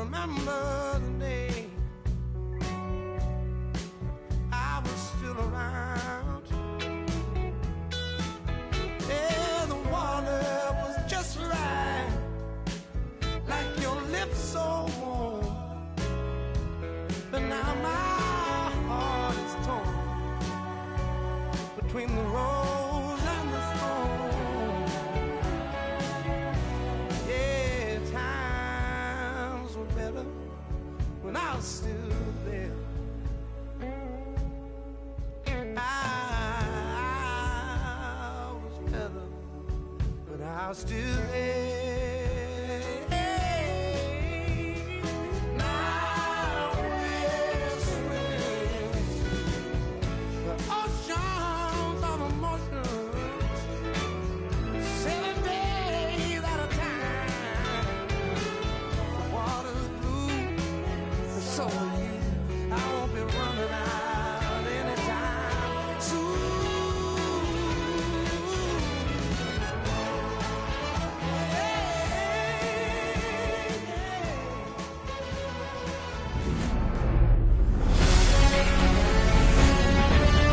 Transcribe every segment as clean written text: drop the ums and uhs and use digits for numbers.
remember the day I was still around. Yeah, the water was just right, like your lips so warm. But now my heart is torn between the rose and the thorn. Yeah, times were better when I was still there. I was better when I was still there. Now we're swimming the oceans of emotions, sailing days at a time. The water's blue, and so are you. I won't be running out anytime soon.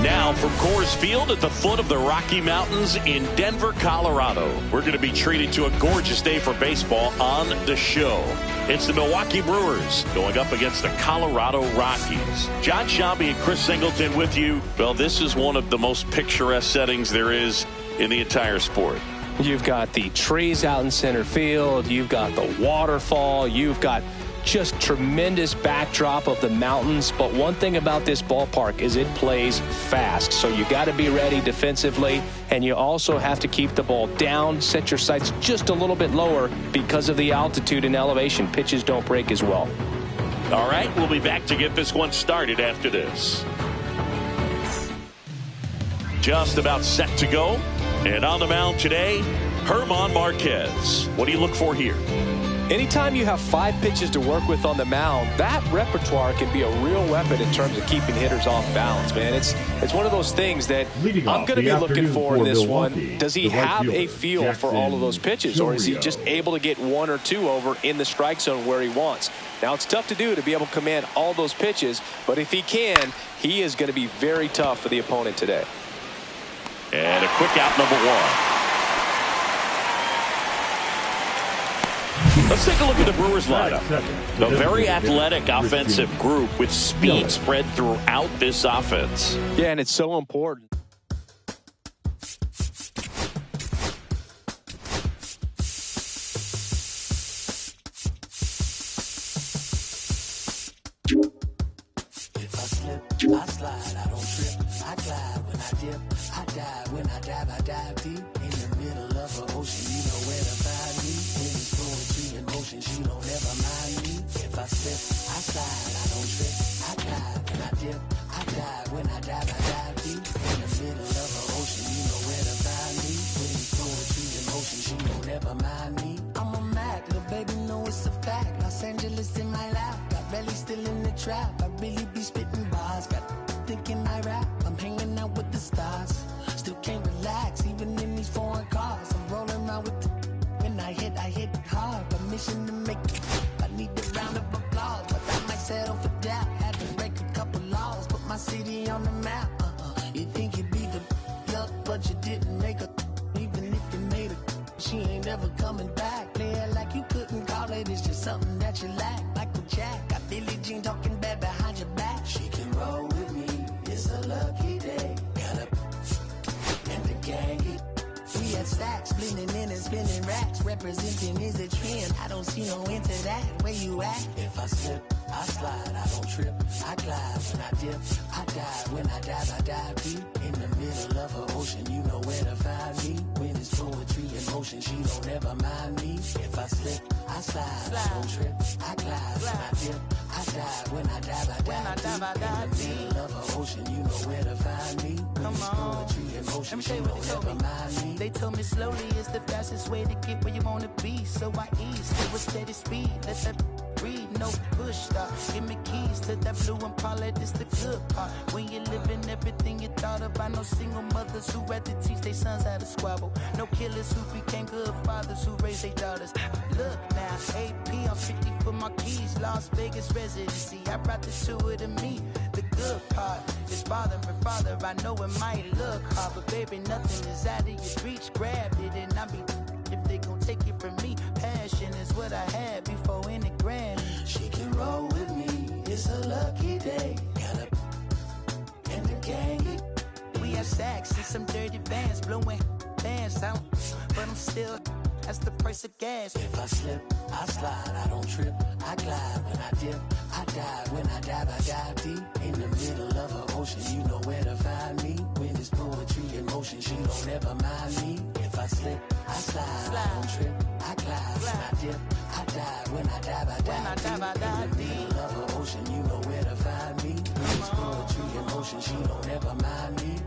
Now from Coors Field at the foot of the Rocky Mountains in Denver, Colorado. We're going to be treated to a gorgeous day for baseball on the show. It's the Milwaukee Brewers going up against the Colorado Rockies. John Shambi and Chris Singleton with you. Well, this is one of the most picturesque settings there is in the entire sport. You've got the trees out in center field. You've got the waterfall. You've got just tremendous backdrop of the mountains. But one thing about this ballpark is it plays fast. So you got to be ready defensively. And you also have to keep the ball down, set your sights just a little bit lower because of the altitude and elevation. Pitches don't break as well. All right, we'll be back to get this one started after this. Just about set to go. And on the mound today, German Marquez. What do you look for here? Anytime you have 5 pitches to work with on the mound, that repertoire can be a real weapon in terms of keeping hitters off balance, man. It's one of those things that I'm going to be looking for in this one. Does he have a feel for all of those pitches, or is he just able to get 1 or 2 over in the strike zone where he wants? Now, it's tough to do to be able to command all those pitches, but if he can, he is going to be very tough for the opponent today. And a quick out, number 1. Let's take a look at the Brewers lineup. A very athletic offensive group with speed spread throughout this offense. Yeah, and it's so important. If I slip, I slide, I don't trip, I glide when I dip, I dive, when I dive deep in the middle of an ocean, you know where to find me. When it's poetry in motion, she don't ever mind me. If I slip, I slide, I don't trip, I glide when I dip, I dive, when I dive deep in the middle of an ocean, you know where to find me. When it's poetry in motion, she don't ever mind me. I'm a Mac, little baby, know it's a fact. Los Angeles in my lap, got belly still in the trap. I really be spitting bars, got thinking I rap. I'm hanging out with the stars, still can't relax, even in these foreign cars. I'm rolling around with the, when I hit hard. Permission to make it, I need a round of applause, but I might settle for that. Had to break a couple laws, put my city on the map. You think you beat the up, but you didn't make a. Even if you made a, she ain't ever coming back. Play it like you couldn't call it, it's just something that you lack. Michael Jack, got Billie Jean talking bad behind your back. She can roll with me, it's a lucky day. Got a and the gang. We had stacks, blending in and spinning racks. Representing is a trend, I don't see no end to that. Where you at? If I slip, I slide, I don't trip, I glide when I dip, I dive, when I dive deep in the middle of an ocean, you know where to find me. When it's poetry in motion, she don't ever mind me. If I slip, I slide, I don't trip, I glide when I dip, I dive, when I dive deep in the middle of an ocean, you know where to find me. When it's poetry in motion, she don't ever mind me. They told me slowly is the fastest way to get where you want to be. So I ease to a steady speed. Let that breathe, no push stop. Give me keys to that blue Impala, this the good part. When you're living everything you thought of. I know single mothers who had to teach their sons how to squabble. No killers who became good fathers who raised their daughters. Look now, AP, I'm 50 for my keys Las Vegas residency. I brought the tour to me. The good part is father and father. I know it might look hard, but baby, nothing is out of your reach. Grabbed it and I be if they gon' take it from me. Passion is what I had before in the Grammy. She can roll with me. It's a lucky day. Got a in the gang. We have sex and some dirty bands blowing bands out, but I'm still. That's the price of gas. If I slip, I slide. I don't trip. I glide when I dip. I dive when I dive deep in the middle of an ocean. You know where to find me. When it's poetry in motion, she don't ever mind me. If I slip, I slide. I don't trip. I glide when I dip. I dive when I dive deep in the middle of an ocean. You know where to find me. When it's poetry in motion, she don't ever mind me.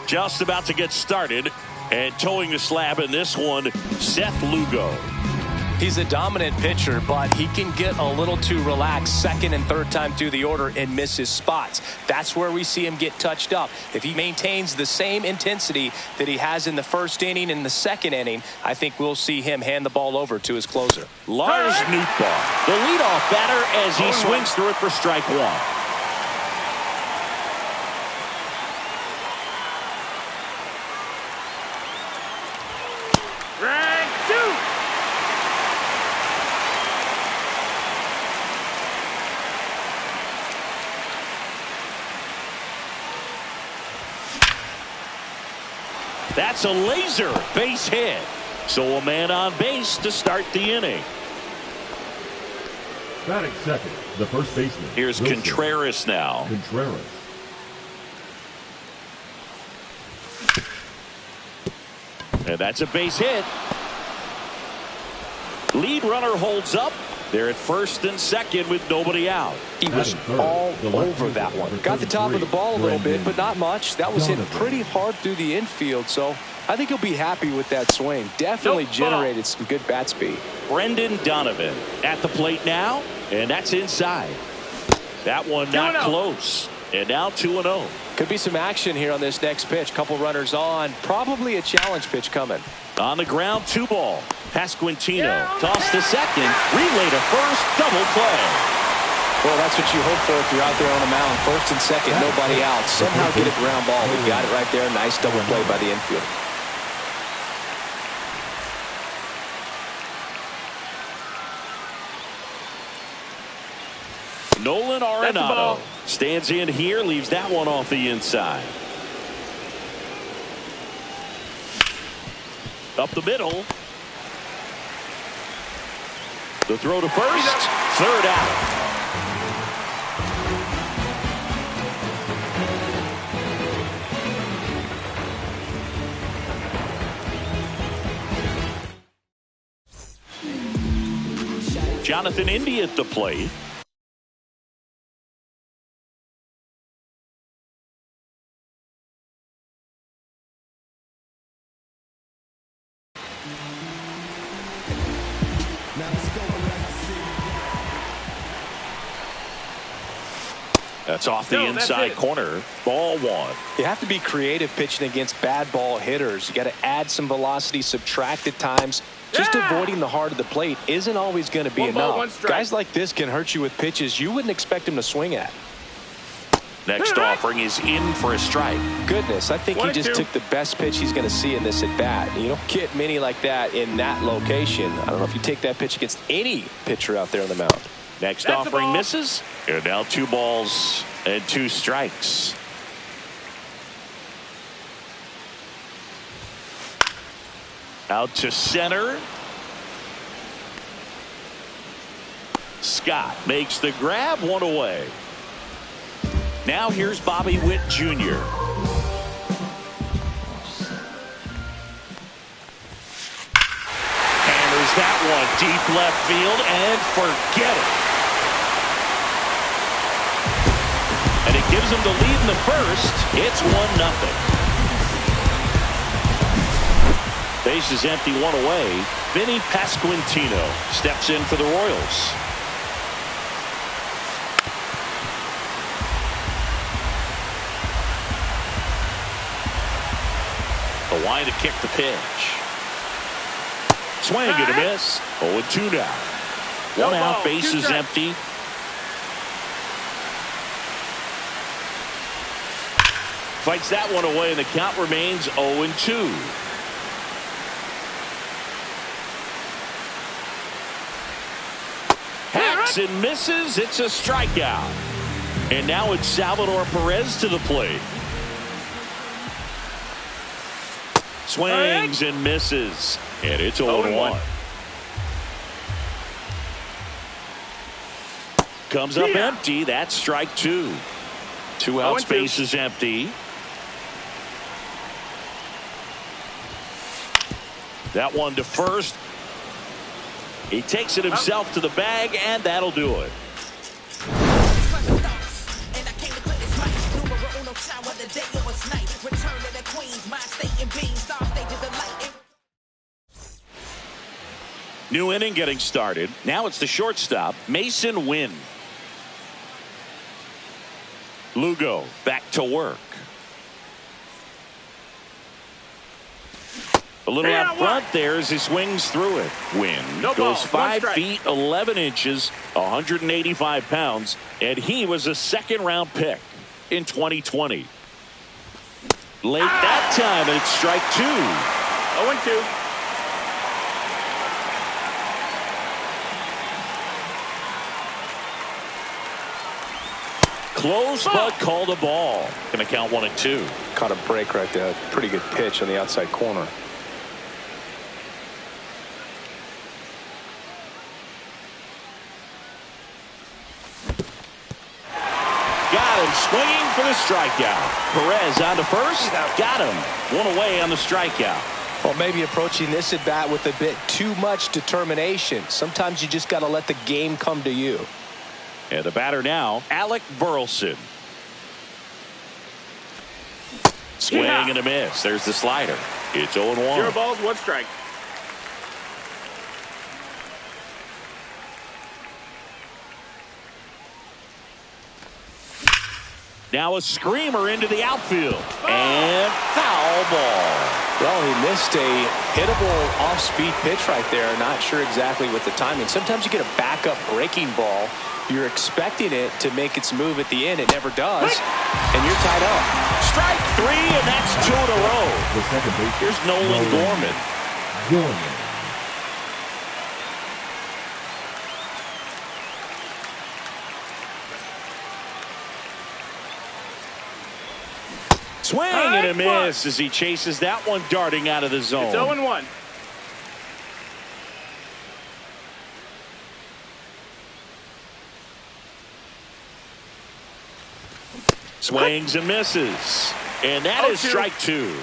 Just about to get started, and towing the slab in this one, Seth Lugo. He's a dominant pitcher, but he can get a little too relaxed second and third time through the order and miss his spots. That's where we see him get touched up. If he maintains the same intensity that he has in the first inning and the second inning, I think we'll see him hand the ball over to his closer. Lars Nootbaar, the leadoff batter, as he swings through it for strike one. That's a laser base hit. So a man on base to start the inning. Batting second, the first baseman. Here's Wilson Contreras now. Contreras. And that's a base hit. Lead runner holds up. They're at first and second with nobody out. He was all over that one. Got the top of the ball a little bit, but not much. That was hit pretty hard through the infield, so I think he'll be happy with that swing. Definitely generated some good bat speed. Brendan Donovan at the plate now, and that's inside. That one not close. And now 2-0. Could be some action here on this next pitch. Couple runners on. Probably a challenge pitch coming. On the ground, 2 ball. Pasquantino toss to second. Relay to first. Double play. Well, that's what you hope for if you're out there on the mound. First and second, nobody out. Somehow get a ground ball. He got it right there. Nice double play by the infield. Nolan Arenado stands in here, leaves that one off the inside. Up the middle. The throw to first. Third out. Jonathan India at the plate. Now let's go. That's off the inside corner. Ball one. You have to be creative pitching against bad ball hitters. You got to add some velocity, subtract at times. Just avoiding the heart of the plate isn't always going to be enough. Guys like this can hurt you with pitches you wouldn't expect him to swing at. Next offering is in for a strike. Goodness, I think he just took the best pitch he's going to see in this at bat. You don't get many like that in that location. I don't know if you take that pitch against any pitcher out there on the mound. Next offering misses. And now 2 balls and 2 strikes. Out to center. Scott makes the grab, 1 away. Now here's Bobby Witt Jr. Hammers that one deep left field and forget it. And it gives him the lead in the first. It's 1-0. Base is empty, 1 away. Vinny Pasquantino steps in for the Royals. The line to kick the pitch. Swing and a miss. 0-2 now. 1 out, base is empty. Fights that one away, and the count remains 0-2. Hacks and misses. It's a strikeout. And now it's Salvador Perez to the plate. Swings and misses. And it's 0-1. Comes up empty. That's strike 2. 2 outs, base is empty. That one to first. He takes it himself to the bag, and that'll do it. New inning getting started. Now it's the shortstop, Mason Wynn. Lugo back to work. A little out front there as he swings through it. Wynn goes 5 feet 11 inches, 185 pounds, and he was a second-round pick in 2020. Late that time, and it's strike 2. 0-2. Close, but called a ball. Going to count 1-2. Caught a break right there. Pretty good pitch on the outside corner. Got him swinging for the strikeout. Perez on to first. Got him. 1 away on the strikeout. Well, maybe approaching this at bat with a bit too much determination. Sometimes you just got to let the game come to you. And the batter now, Alec Burleson. Swing and a miss. There's the slider. It's 0-1. 0 balls, 1 strike. Now a screamer into the outfield. And foul ball. Well, he missed a hittable off-speed pitch right there. Not sure exactly what the timing. Sometimes you get a backup breaking ball. You're expecting it to make its move at the end. It never does. And you're tied up. Strike 3, and that's 2 in a row. The second baseman. Here's Nolan Gorman. Swing and a miss as he chases that one darting out of the zone. It's 0-1. Swings and misses. And that is strike 2.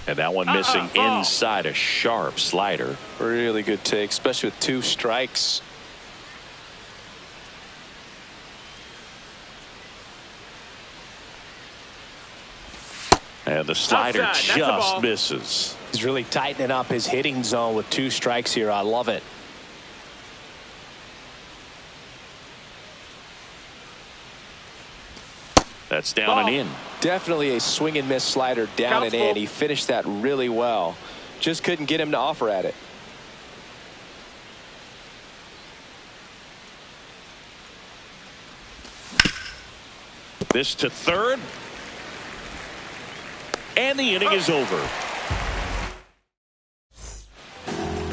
And that one missing inside a sharp slider. Really good take, especially with 2 strikes. And the slider just misses. He's really tightening up his hitting zone with 2 strikes here. I love it. That's down and in. Definitely a swing and miss slider down and in. He finished that really well. Just couldn't get him to offer at it. This to third. And the inning is over.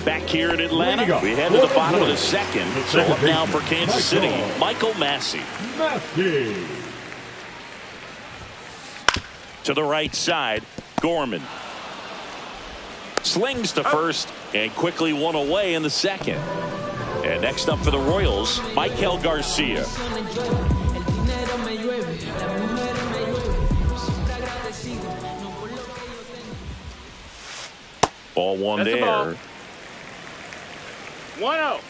Back here in Atlanta, we head to the bottom of the second. So up now for Kansas City, Michael Massey. To the right side, Gorman. Slings to first and quickly one away in the second. And next up for the Royals, Michael Garcia. Ball one That's there. 1-0.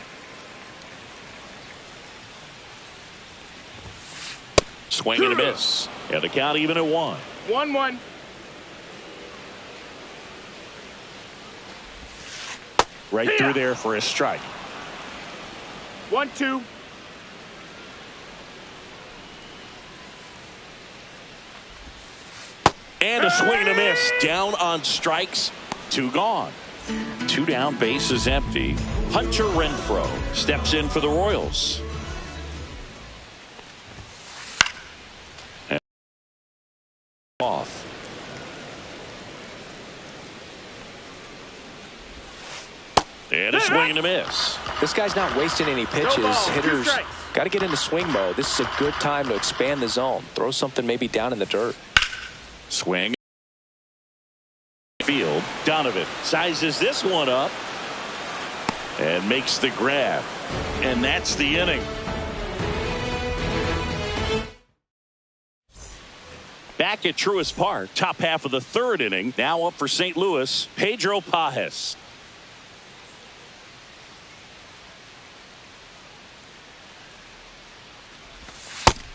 Swing and a miss. And the count even at 1. 1-1. Right through there for a strike. 1-2. And a swing and a miss. Down on strikes. 2 gone. 2 down, base is empty. Hunter Renfroe steps in for the Royals. And off. And a swing and a miss. This guy's not wasting any pitches. No ball, 2 Hitters strikes. got to get into swing mode. This is a good time to expand the zone. Throw something maybe down in the dirt. Swing. Field. Donovan sizes this one up and makes the grab. And that's the inning. Back at Truist Park, top half of the 3rd inning. Now up for St. Louis, Pedro Pajes.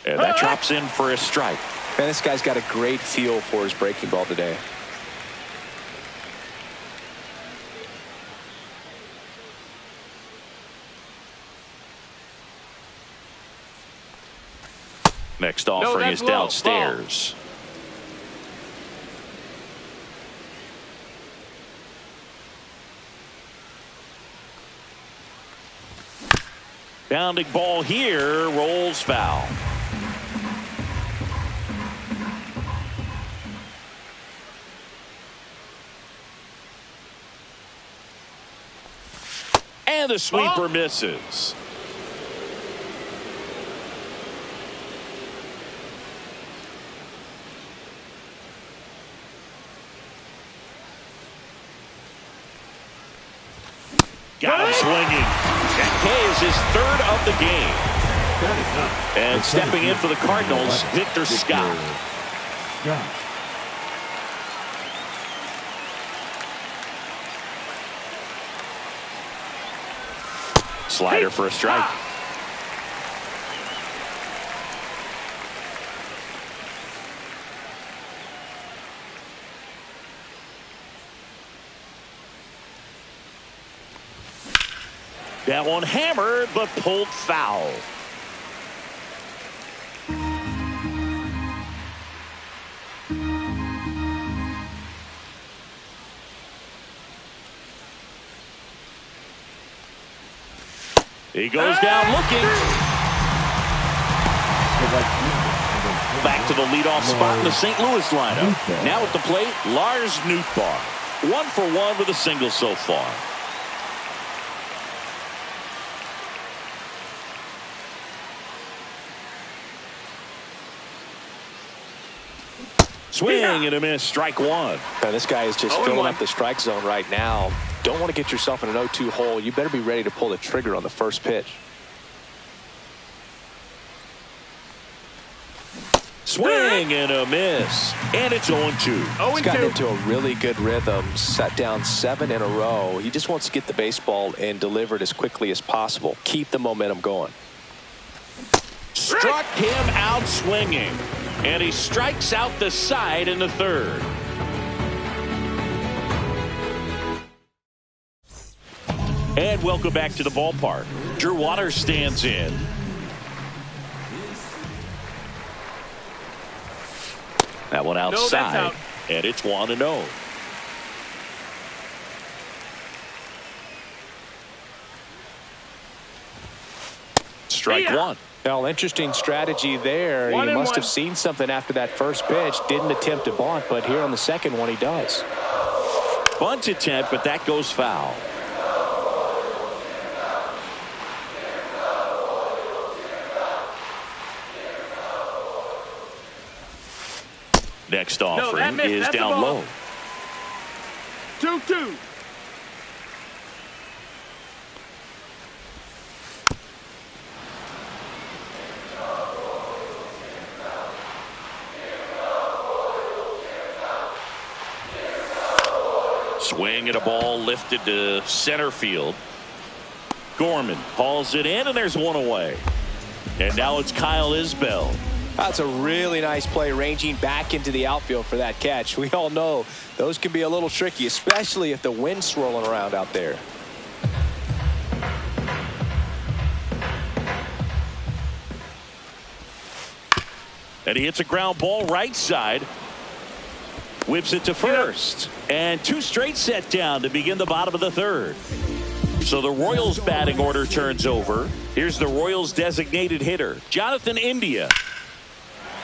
And that drops in for a strike. Man, this guy's got a great feel for his breaking ball today. Next offering is downstairs. Bounding ball here, rolls foul. And the sweeper misses. Got him swinging. That K is his 3rd of the game. And stepping in for the Cardinals, Victor Scott. Slider for a strike. That one hammered, but pulled foul. He goes down looking. Back to the leadoff spot in the St. Louis lineup. Now at the plate, Lars Nootbaar. 1 for 1 with a single so far. Swing and a miss, strike 1. Now, this guy is just filling up the strike zone right now. Don't want to get yourself in an 0-2 hole. You better be ready to pull the trigger on the first pitch. Swing and a miss. And it's 0-2. He's gotten into a really good rhythm. Set down 7 in a row. He just wants to get the baseball and deliver it as quickly as possible. Keep the momentum going. Struck him out swinging. And he strikes out the side in the 3rd. And welcome back to the ballpark. Drew Waters stands in. That one outside. No, and it's 1-0. Strike one. Well, interesting strategy there. He must have seen something after that first pitch. Didn't attempt to bunt, but here on the second one he does. Bunt attempt, but that goes foul. Next offering is down low. 2-2. Swing at a ball lifted to center field. Gorman hauls it in, and there's one away. And now it's Kyle Isbell. That's a really nice play, ranging back into the outfield for that catch. We all know those can be a little tricky, especially if the wind's swirling around out there. And he hits a ground ball right side. Whips it to first. And two straight set down to begin the bottom of the third. So the Royals batting order turns over. Here's the Royals designated hitter, Jonathan India.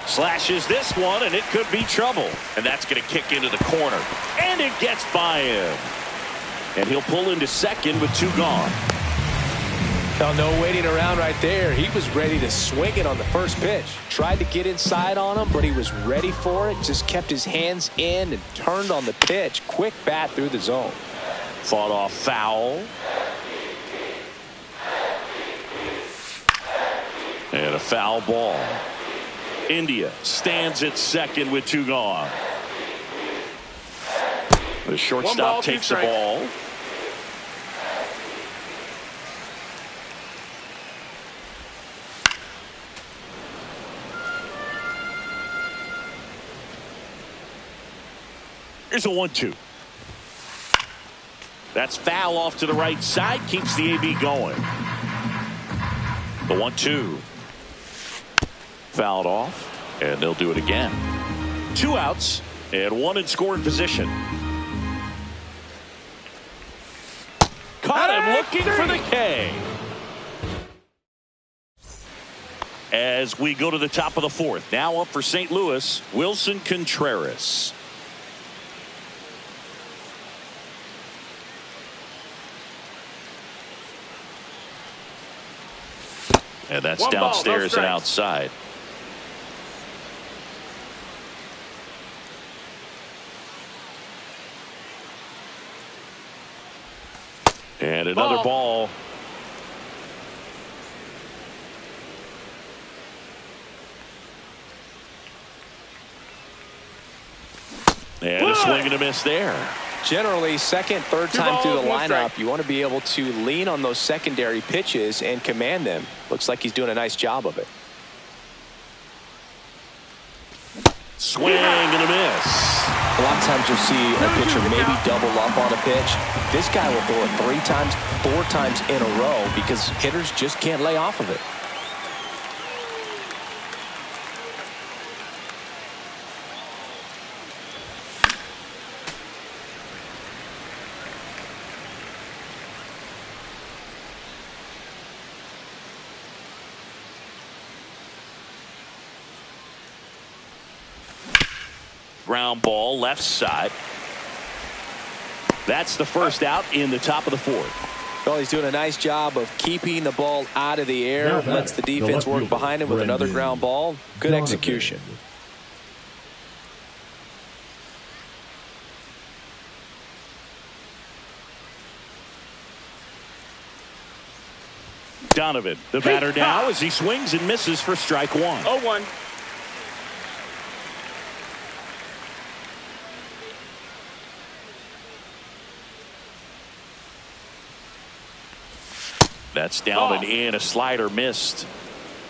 Slashes this one, and it could be trouble. And that's going to kick into the corner. And it gets by him. And he'll pull into second with two gone. Now, no waiting around right there. He was ready to swing it on the first pitch. Tried to get inside on him, but he was ready for it. Just kept his hands in and turned on the pitch. Quick bat through the zone. Fought off foul. And a foul ball. India stands at second with two gone. The shortstop takes the ball. Here's a 1-2. That's foul off to the right side. Keeps the AB going. The 1-2. Fouled off, and they'll do it again. Two outs and one in scoring position. Caught him looking for the K. As we go to the top of the fourth. Now up for St. Louis, Wilson Contreras. And that's downstairs and outside. And another ball. And a swing and a miss there. Generally, second, third time through the lineup, you want to be able to lean on those secondary pitches and command them. Looks like he's doing a nice job of it. Swing and a miss. A lot of times you'll see a pitcher maybe double up on a pitch. This guy will throw it 3 times, 4 times in a row because hitters just can't lay off of it. Ground ball left side. That's the first out in the top of the fourth. Well, he's doing a nice job of keeping the ball out of the air. Lets the defense work behind him with another ground ball. Good execution. Donovan, the batter now as he swings and misses for strike one. 0-1. That's down and in. A slider missed.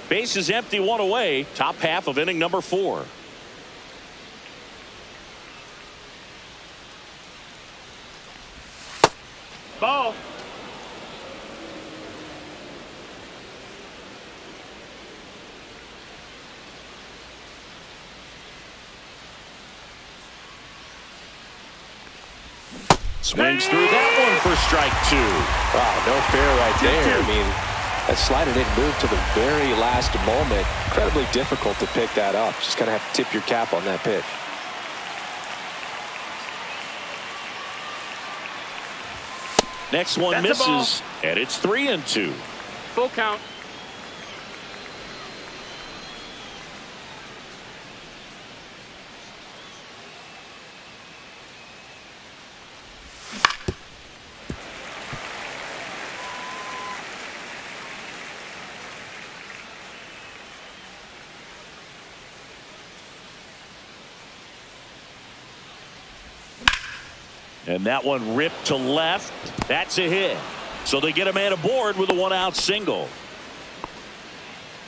Base is empty, one away. Top half of inning number 4. Ball. Swings through that one for strike 2. Wow, no fair right there. I mean, that slider didn't move to the very last moment. Incredibly difficult to pick that up. Just kind of have to tip your cap on that pitch. Next one misses, and it's 3-2. Full count. And that one ripped to left. That's a hit. So they get a man aboard with a 1-out single.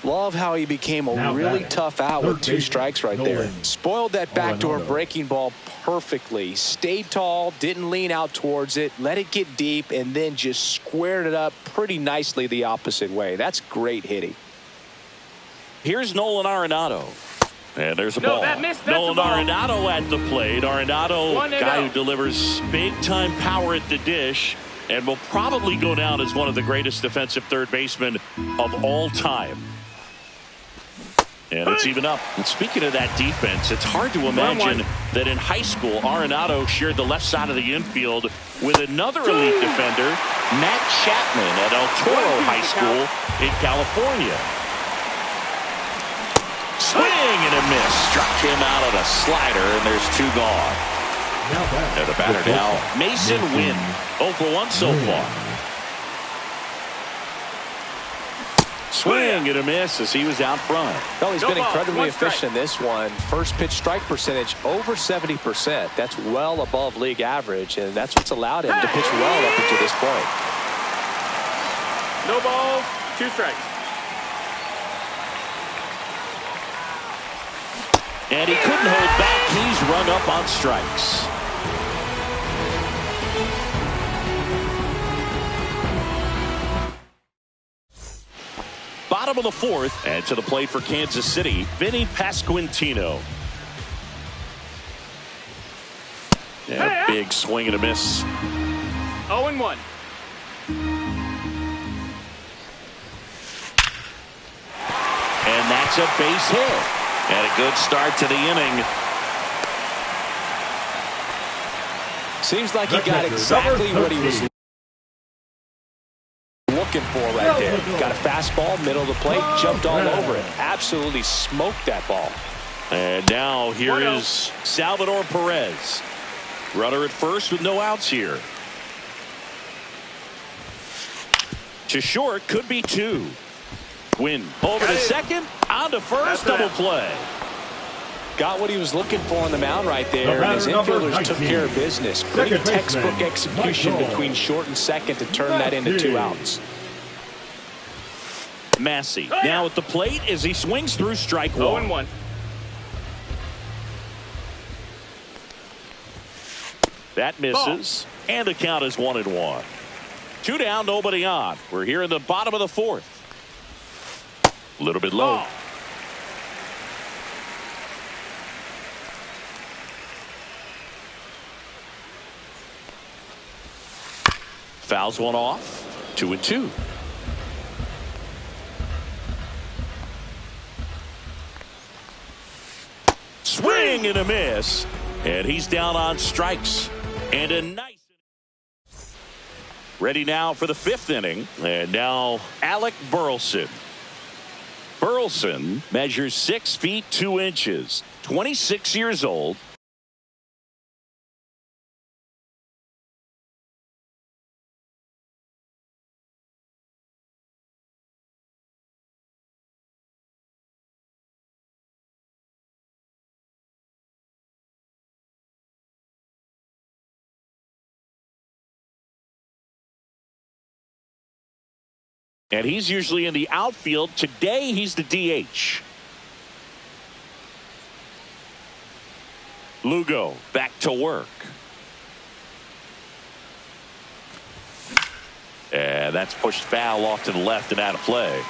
Love how he became a really tough out with 2 strikes right there. Spoiled that backdoor breaking ball perfectly. Stayed tall, didn't lean out towards it, let it get deep, and then just squared it up pretty nicely the opposite way. That's great hitting. Here's Nolan Arenado. And there's a ball. Nolan Arenado at the plate. Arenado, guy who delivers big-time power at the dish and will probably go down as one of the greatest defensive third basemen of all time. And it's even up. And speaking of that defense, it's hard to imagine that in high school, Arenado shared the left side of the infield with another elite defender, Matt Chapman at El Toro High School in California. Swing and a miss. Struck him out of a slider, and there's 2 gone. And the batter now, Mason Wynn. 0 for 1 so far. Swing and a miss as he was out front. Well, he's been incredibly efficient in this one. First pitch strike percentage over 70%. That's well above league average, and that's what's allowed him to pitch well up until this point. No balls, 2 strikes. And he couldn't hold back. He's rung up on strikes. Bottom of the 4th, and to the plate for Kansas City, Vinny Pasquantino. Yeah, big swing and a miss. 0-1. And that's a base hit. And a good start to the inning. Seems like he got exactly what he was looking for right there. Got a fastball, middle of the plate, jumped all over it. Absolutely smoked that ball. And now here is Salvador Perez. Runner at first with no outs here. To short, could be 2. Win over to second, on to first, double play. Got what he was looking for on the mound right there, and his infielders took care of business. Pretty textbook execution between short and second to turn that into 2 outs. Massey now at the plate as he swings through strike 1. 0-1. That misses, and the count is 1-1. 2 down, nobody on. We're here in the bottom of the 4th. A little bit low. Fouls one off. 2-2. Swing and a miss. And he's down on strikes. And a nice. Ready now for the 5th inning. And now Alec Burleson. Burleson measures 6 feet 2 inches, 26 years old. And he's usually in the outfield. Today, he's the DH. Lugo back to work. And that's pushed foul off to the left and out of play.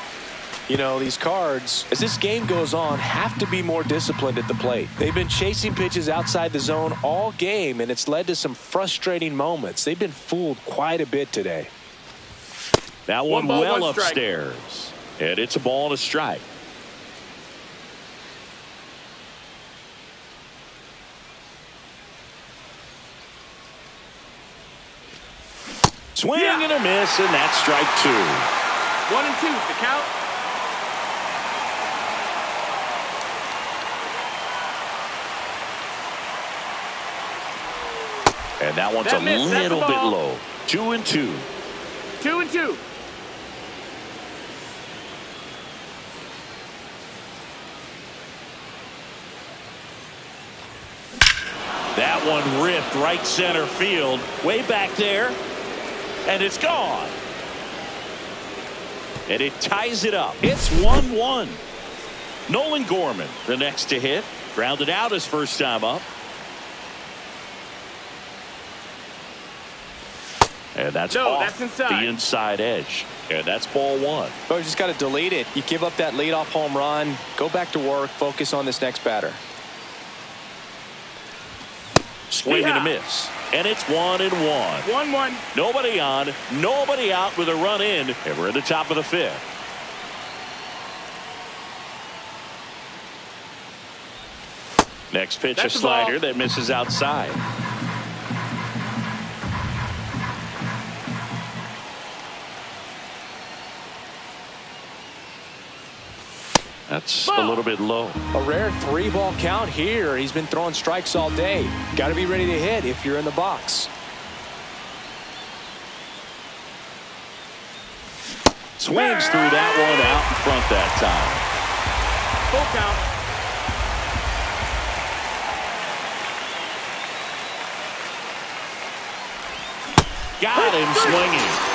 You know, these Cards, as this game goes on, have to be more disciplined at the plate. They've been chasing pitches outside the zone all game, and it's led to some frustrating moments. They've been fooled quite a bit today. That one ball, well one strike. upstairs. And it's a ball and a strike. Swing and a miss, and that's strike 2. 1 and 2, the count. And that one's That a missed. That's little the bit ball. low. 2 and 2. 2 and 2. That one ripped right center field, way back there, and it's gone. And it ties it up. It's 1-1. Nolan Gorman, the next to hit, grounded out his first time up. And that's off the inside edge. And that's ball 1. Oh, you just got to delete it. You give up that leadoff home run, go back to work, focus on this next batter. Swing and a miss. And it's 1-1. 1-1. Nobody on, nobody out with a run in. And we're at the top of the 5th. Next pitch, That's a the ball. slider that misses outside. That's a little bit low. A rare 3-ball count here. He's been throwing strikes all day. Got to be ready to hit if you're in the box. Swings through that one out in front that time. Full count. Got him swinging.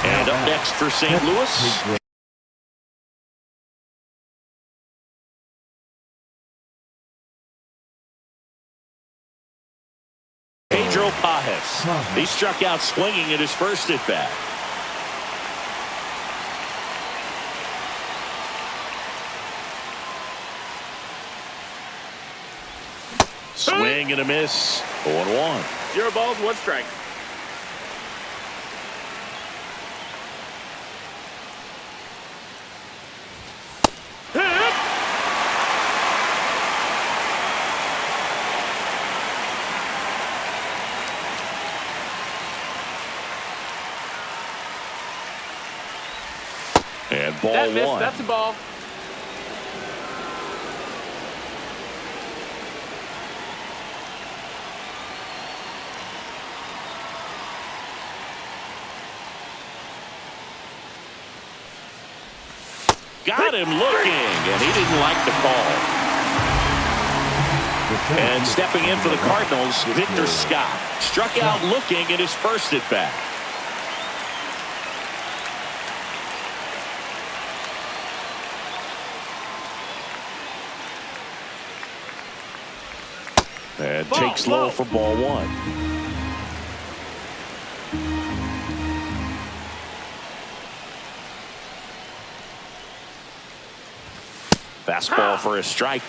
And up next for St. Louis. Pedro Pajes. He struck out swinging at his first at bat. Swing and a miss. 0-1. 0 balls, 1 strike. And ball That missed. 1. That's a ball. Got him looking, and he didn't like the call. And stepping in for the Cardinals, Victor Scott. Struck out looking at his first at bat. And takes low for ball 1. Fastball for a strike.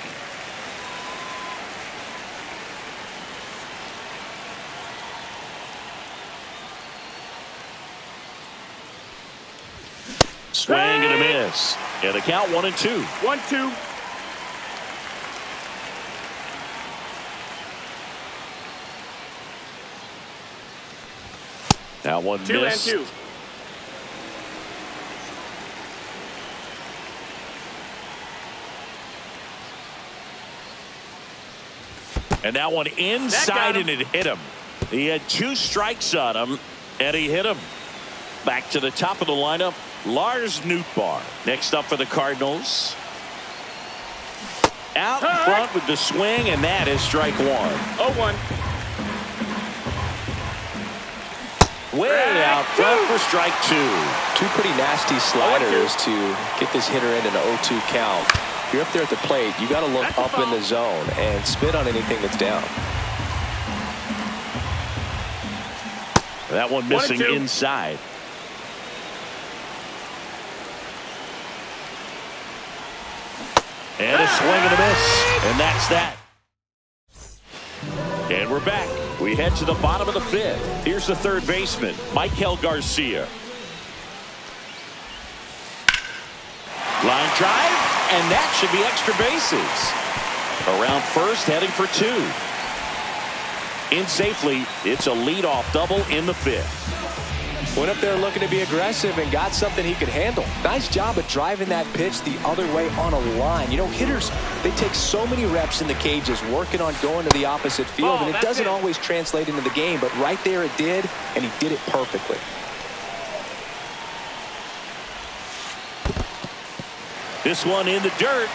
Swing and a miss. And the count 1-2. 1-2. That one 2 missed. and 2. And that one inside, and it hit him. He had 2 strikes on him, and he hit him. Back to the top of the lineup, Lars Nootbaar. Next up for the Cardinals. Out in front with the swing, and that is strike 1. 0-1. Way out front for strike 2. 2 pretty nasty sliders to get this hitter in an 0-2 count. If you're up there at the plate, you got to look up in the zone and spit on anything that's down. That one missing inside. And a swing and a miss. And that's that. And we're back. We head to the bottom of the fifth. Here's the third baseman, Maikel Garcia. Line drive, and that should be extra bases. Around first, heading for two. In safely, it's a leadoff double in the fifth. Went up there looking to be aggressive and got something he could handle. Nice job of driving that pitch the other way on a line. You know, hitters, they take so many reps in the cages working on going to the opposite field, and it doesn't always translate into the game, but right there it did, and he did it perfectly. This one in the dirt.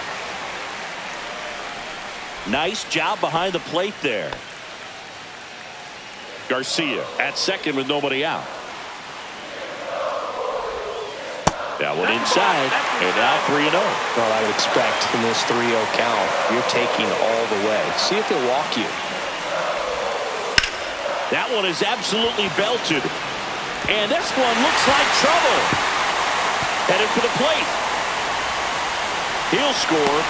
Nice job behind the plate there. Garcia at second with nobody out. That one inside, and now 3-0. Well, I would expect in this 3-0 count, you're taking all the way. See if he'll walk you. That one is absolutely belted. And this one looks like trouble. Headed for the plate. He'll score.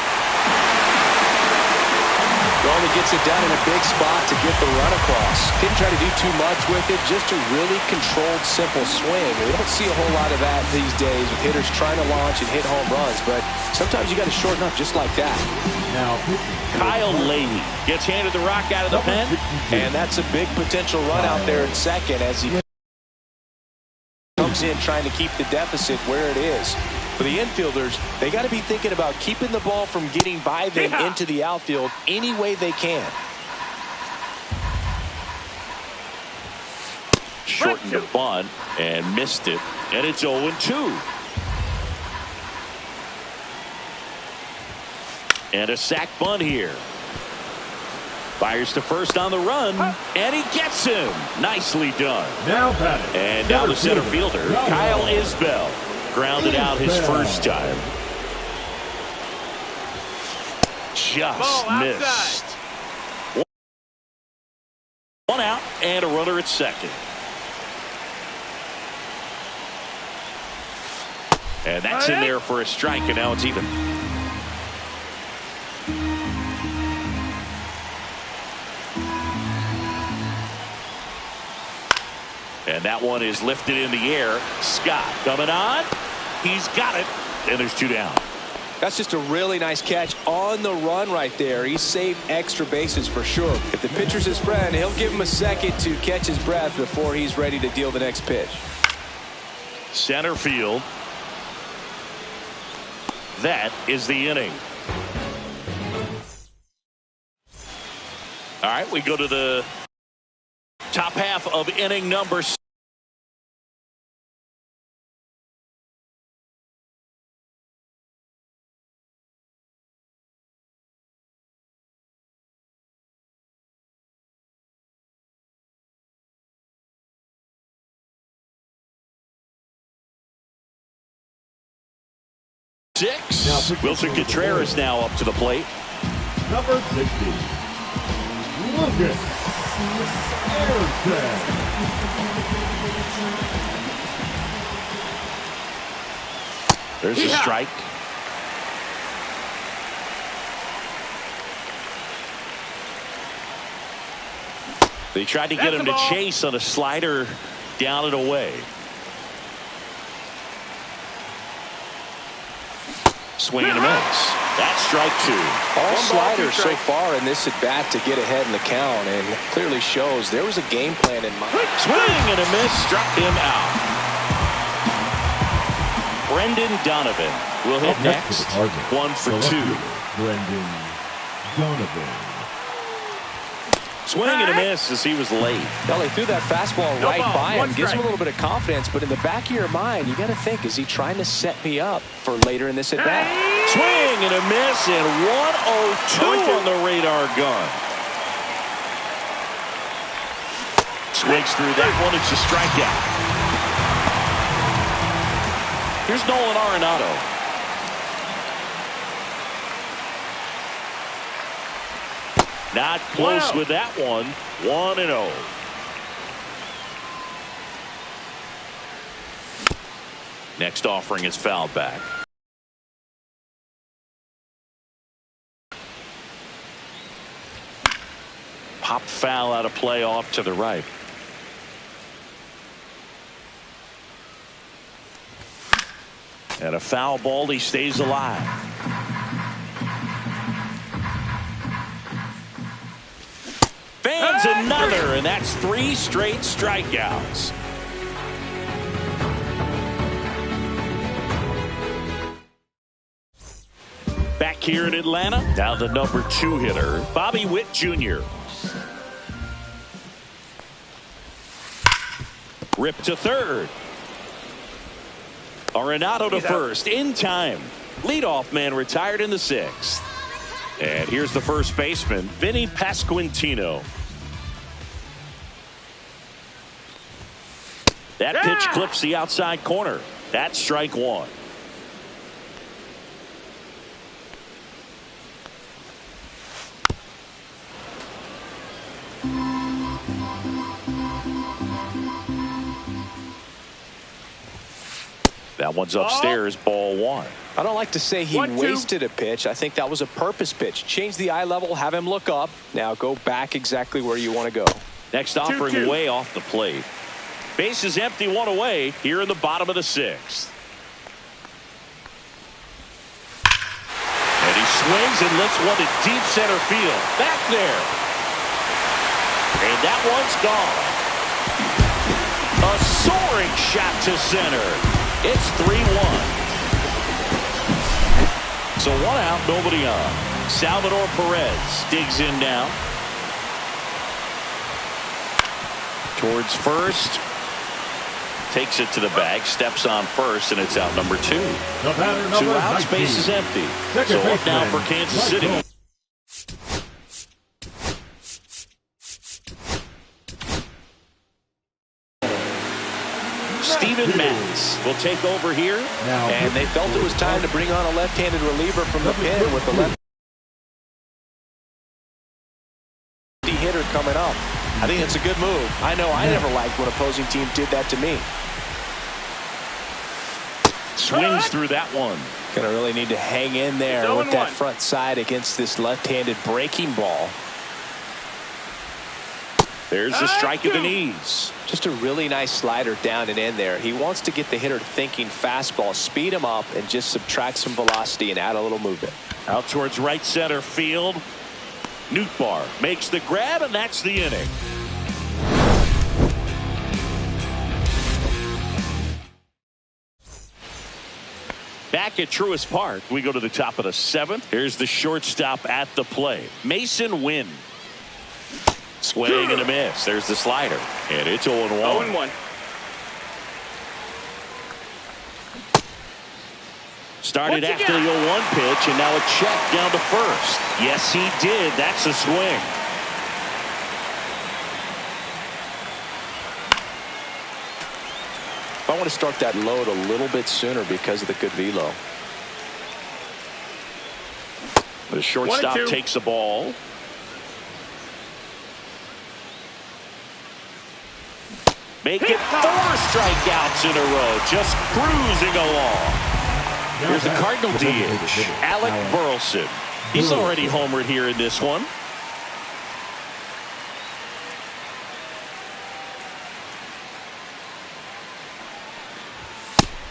Well, he gets it done in a big spot to get the run across. Didn't try to do too much with it, just a really controlled, simple swing. We don't see a whole lot of that these days with hitters trying to launch and hit home runs, but sometimes you got to shorten up just like that. Now, Kyle Leahy gets handed the rock out of the pen. And that's a big potential run out there in second as he comes in trying to keep the deficit where it is. For the infielders, they got to be thinking about keeping the ball from getting by them into the outfield any way they can. Shortened the bunt and missed it, and it's 0-2. And a sac bunt here. Fires to first on the run, and he gets him. Nicely done. now batting. And now the center fielder, Kyle Isbell. Grounded out his first time. Just missed. One out and a runner at second. And that's in there for a strike, and now it's even. And that one is lifted in the air. Scott coming on. He's got it. And there's two down. That's just a really nice catch on the run right there. He saved extra bases for sure. If the pitcher's his friend, he'll give him a second to catch his breath before he's ready to deal the next pitch. Center field. That is the inning. All right, we go to the top half of inning number 6. Wilson Contreras now up to the plate. Number 60, Lucas Ayrton. There's a strike. They tried to get him to chase on a slider down and away. Swing and a miss. That's strike two. All sliders so far in this at bat to get ahead in the count, and clearly shows there was a game plan in mind. Swing and a miss, struck him out. Brendan Donovan will hit next. 1 for 2. Brendan Donovan. Swing and a miss as he was late. Well, they threw that fastball right by him. Gives him a little bit of confidence, but in the back of your mind, you got to think, is he trying to set me up for later in this at bat? Swing and a miss, and 102 on the radar gun. Swings through that one. It's a strikeout. Here's Nolan Arenado. Not close with that one. 1-0. Next offering is fouled back. pop foul out of play off to the right. And a foul ball, he stays alive. Fans another, and that's 3 straight strikeouts. Back here in Atlanta, now the number 2 hitter, Bobby Witt Jr. Rip to third. Arenado to first in time. Leadoff man retired in the 6th. And here's the first baseman, Vinny Pasquantino. That pitch clips the outside corner. That's strike 1. That one's upstairs, ball 1. I don't like to say he wasted a pitch. I think that was a purpose pitch. Change the eye level, have him look up. Now go back exactly where you want to go. Next offering way off the plate. Base is empty, 1 away here in the bottom of the 6th. And he swings and lifts one to deep center field. Back there. And that one's gone. A soaring shot to center. It's 3-1. So 1 out, nobody on. Salvador Perez digs in now. Towards first. Takes it to the bag, steps on first, and it's out number 2. 2 outs, base is empty. So 1 down for Kansas City. Steven Matz will take over here. And they felt it was time to bring on a left-handed reliever from the pen with the left hitter coming up. I think it's a good move. I know I never liked when opposing teams did that to me. Swings through that one. Gonna really need to hang in there with that front side against this left-handed breaking ball. There's the strike of the knees. Just a really nice slider down and in there. He wants to get the hitter thinking fastball, speed him up, and just subtract some velocity and add a little movement. Out towards right center field. Nootbaar makes the grab, and that's the inning. Back at Truist Park, we go to the top of the 7th. Here's the shortstop at the plate, Mason Wynn. Swing and a miss. There's the slider. And it's 0-1. 0-1. Started after the 0-1 pitch, and now a check down to first. Yes, he did. That's a swing. I want to start that load a little bit sooner because of the good velo. The shortstop takes the ball. Make it 4 strikeouts in a row, just cruising along. Here's the Cardinal DH, Alec Burleson. He's already homered here in this one.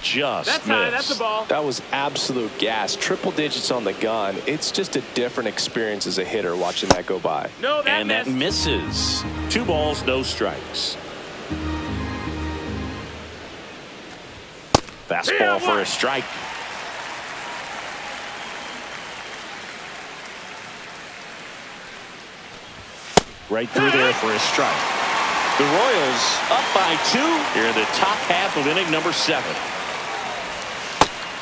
Just missed. That's a ball. That was absolute gas. Triple digits on the gun. It's just a different experience as a hitter watching that go by. No, that and that misses. 2 balls, no strikes. Fastball for a strike. Right through there for a strike. The Royals up by 2 here in the top half of inning number 7.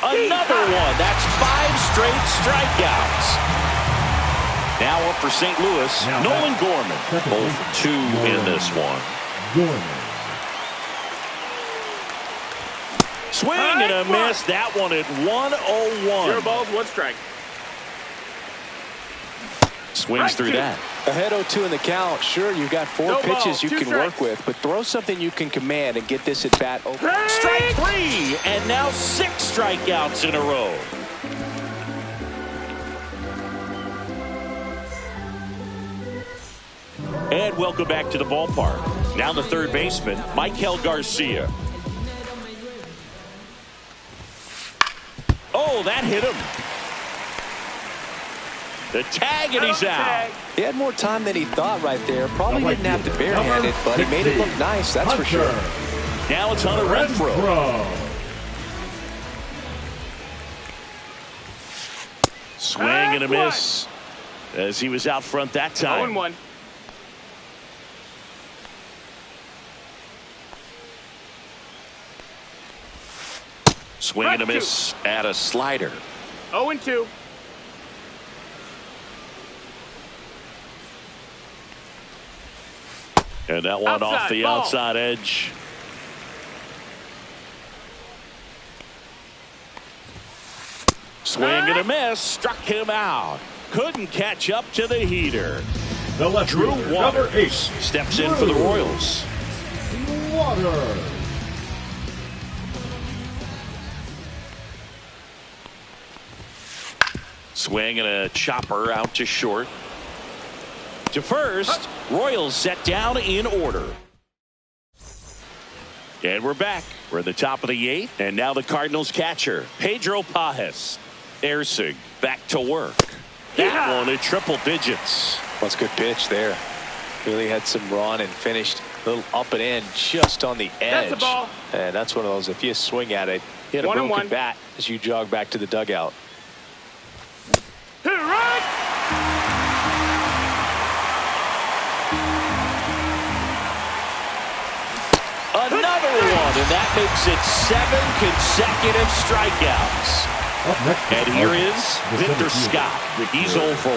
Another one. That's 5 straight strikeouts. Now up for St. Louis, Nolan Gorman. 0 for 2 in this one. Swing and a miss. That one at 1-0-1. 0 balls, 1 strike. Swings through that. Ahead 0-2 in the count. Sure, you've got 4 pitches you can work with, but throw something you can command and get this at bat open. Strike 3, and now 6 strikeouts in a row. And welcome back to the ballpark. Now the third baseman, Michael Garcia. Oh, that hit him. The tag, and he's out. He had more time than he thought right there. Probably didn't have to barehand it, but he made it look nice, that's for sure. Now it's Hunter Renfroe. Swing and a miss as he was out front that time. 0-1. Swing and a miss at a slider. 0-2. And that one off the ball. outside edge. Swing and a miss. Struck him out. Couldn't catch up to the heater. The left Drew fielder, Waters number 8, steps in for the Royals. Waters. Swing and a chopper out to short. To first, Royals set down in order. And we're back. We're at the top of the 8th. And now the Cardinals catcher, Pedro Pajes. Erceg back to work. That one at triple digits. That's a good pitch there. Really had some run and finished a little up and in just on the edge. That's a ball. And that's one of those, if you swing at it, hit a 1-1. broken bat as you jog back to the dugout. Hit it right. Another one, and that makes it 7 consecutive strikeouts. Up next, And here is Victor Scott. He's 0 for 1.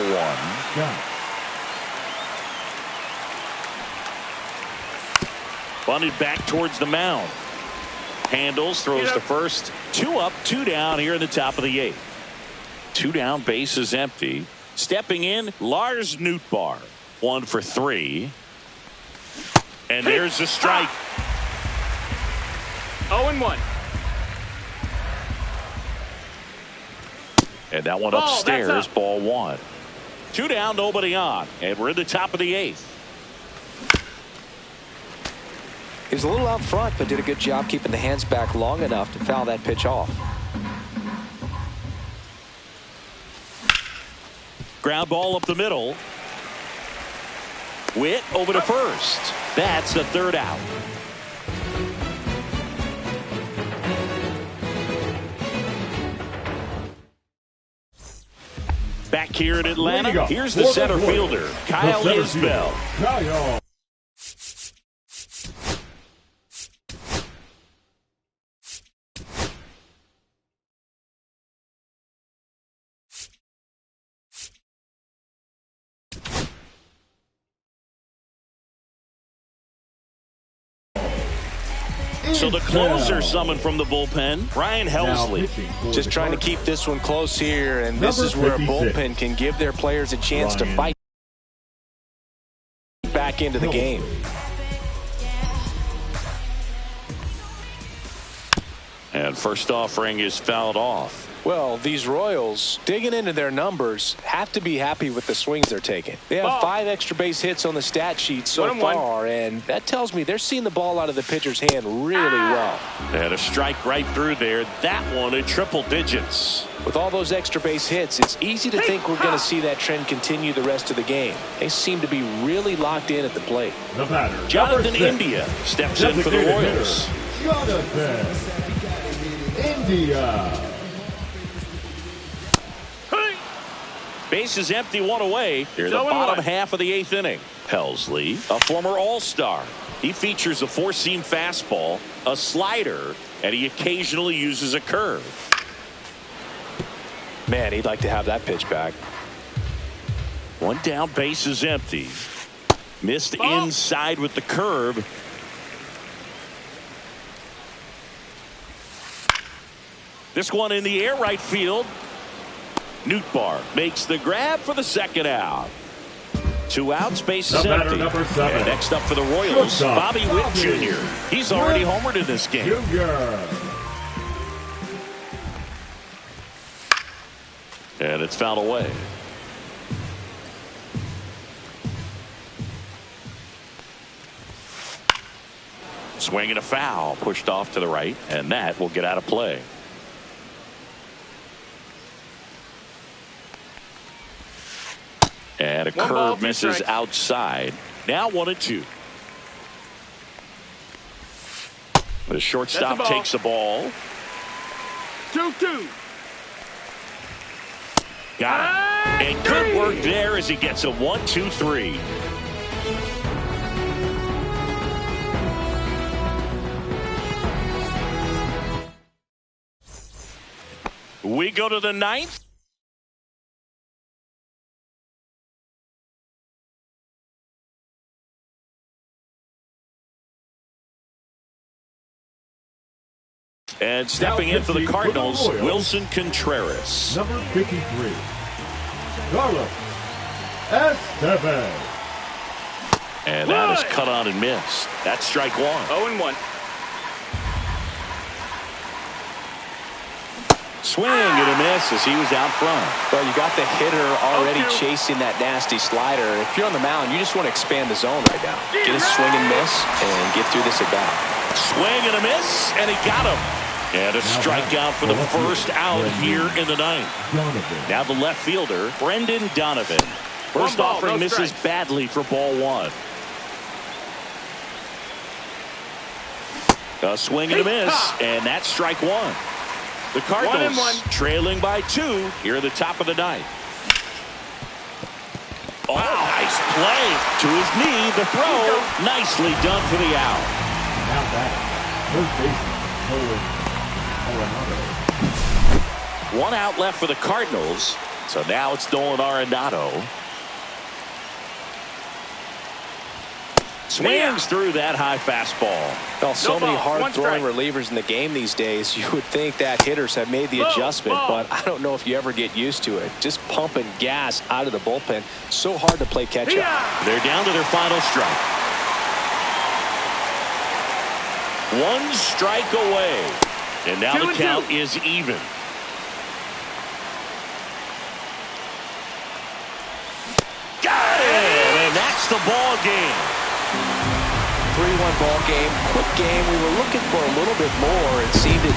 Bunted back towards the mound. Handles, throws to first. 2 up, 2 down here in the top of the 8th. 2 down, base is empty. Stepping in, Lars Nootbaar. 1 for 3. And there's the strike. 0-1. And that one Ball, upstairs, that's up. ball 1. 2 down, nobody on. And we're in the top of the 8th. He was a little out front, but did a good job keeping the hands back long enough to foul that pitch off. Ground ball up the middle. Witt over to first. That's the 3rd out. Back here in Atlanta, here's the center fielder, Kyle Isbell. Kyle. So the closer summoned from the bullpen, Brian Helsley. Just trying to keep this one close here, and this is where a bullpen can give their players a chance to fight back into the game. And first offering is fouled off. Well, these Royals, digging into their numbers, have to be happy with the swings they're taking. They have 5 extra base hits on the stat sheet so far, and that tells me they're seeing the ball out of the pitcher's hand really well. And a strike right through there. That one at triple digits. With all those extra base hits, it's easy to think we're going to see that trend continue the rest of the game. They seem to be really locked in at the plate. The batter, Jonathan India steps in for the Royals. Jonathan India. Base is empty, 1 away. Here in the bottom half of the 8th inning. Helsley, a former All-Star. He features a 4-seam fastball, a slider, and he occasionally uses a curve. Man, he'd like to have that pitch back. 1 down, base is empty. Missed inside with the curve. This one in the air, right field. Nootbaar makes the grab for the 2nd out. 2 outs, base is empty. And next up for the Royals, Bobby Witt Jr. He's already homered in this game. And it's fouled away. Swing and a foul pushed off to the right, and that will get out of play. And a curve misses outside. Now 1-2. The shortstop takes the ball. 2-2. Got it. And good work there as he gets a 1-2-3. We go to the ninth. And stepping in for the Cardinals, Wilson Contreras. Number 53, Carlos Estevez. And that is cut on and missed. That's strike one. 0-1. Swing and a miss as he was out front. Well, you got the hitter already chasing that nasty slider. If you're on the mound, you just want to expand the zone right now. Get a swing and miss and get through this at bat. Swing and a miss, and he got him. And a strikeout for the first out here in the ninth. Now the left fielder, Brendan Donovan. First offering misses badly for ball one. A swing and a miss, and that's strike one. The Cardinals trailing by 2 here at the top of the ninth. Oh, nice play to his knee. The throw, nicely done for the out. Now back, first baseman, Arenado. 1 out left for the Cardinals. So now it's Nolan Arenado. Swings through that high fastball. Well, so many hard-throwing relievers in the game these days. You would think that hitters have made the adjustment, but I don't know if you ever get used to it. Just pumping gas out of the bullpen. So hard to play catch-up. They're down to their final strike. 1 strike away. And now the count is even. Got it! And that's the ball game. 3-1 ball game, quick game. We were looking for a little bit more. It seemed it